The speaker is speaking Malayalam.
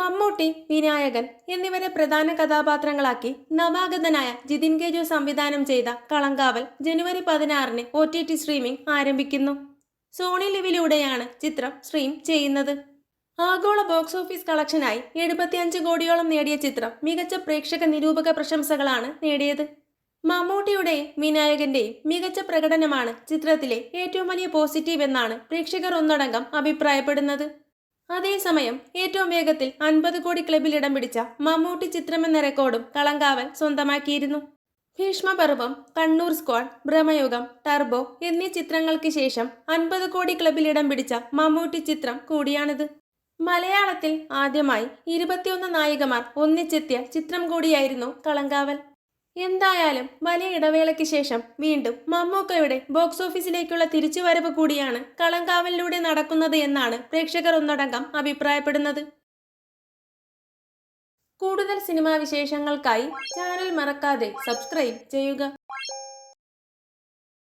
മമ്മൂട്ടി, വിനായകൻ എന്നിവരെ പ്രധാന കഥാപാത്രങ്ങളാക്കി നവാഗതനായ ജിതിൻ കെ സംവിധാനം ചെയ്ത കളങ്കാവൽ ജനുവരി 16-ന് OTT സ്ട്രീമിംഗ് ആരംഭിക്കുന്നു. സോണി ലിവിലൂടെയാണ് ചിത്രം സ്ട്രീം ചെയ്യുന്നത്. ആഗോള ബോക്സ് ഓഫീസ് കളക്ഷനായി 75 കോടിയോളം നേടിയ ചിത്രം മികച്ച പ്രേക്ഷക നിരൂപക പ്രശംസകളാണ് നേടിയത്. മമ്മൂട്ടിയുടെയും വിനായകന്റെയും മികച്ച പ്രകടനമാണ് ചിത്രത്തിലെ ഏറ്റവും വലിയ പോസിറ്റീവ് എന്നാണ് പ്രേക്ഷകർ ഒന്നടങ്കം അഭിപ്രായപ്പെടുന്നത്. അതേസമയം ഏറ്റവും വേഗത്തിൽ 50 കോടി ക്ലബിൽ ഇടം പിടിച്ച മമ്മൂട്ടി ചിത്രമെന്ന റെക്കോർഡും കളങ്കാവൽ സ്വന്തമാക്കിയിരുന്നു. ഭീഷ്മപർവം, കണ്ണൂർ സ്ക്വാഡ്, ഭ്രമയുഗം, ടർബോ എന്നീ ചിത്രങ്ങൾക്ക് ശേഷം 50 കോടി ക്ലബിൽ ഇടം പിടിച്ച മമ്മൂട്ടി ചിത്രം കൂടിയാണിത്. മലയാളത്തിൽ ആദ്യമായി 21 നായികമാർ ഒന്നിച്ചെത്തിയ ചിത്രം കൂടിയായിരുന്നു കളങ്കാവൽ. എന്തായാലും വലിയ ഇടവേളയ്ക്ക് ശേഷം വീണ്ടും മമ്മൂക്കയുടെ ബോക്സ് ഓഫീസിലേക്കുള്ള തിരിച്ചുവരവ് കൂടിയാണ് കളങ്കാവലിലൂടെ നടക്കുന്നത് എന്നാണ് പ്രേക്ഷകർ ഒന്നടങ്കം അഭിപ്രായപ്പെടുന്നത്. കൂടുതൽ സിനിമാ വിശേഷങ്ങൾക്കായി ചാനൽ മറക്കാതെ സബ്സ്ക്രൈബ് ചെയ്യുക.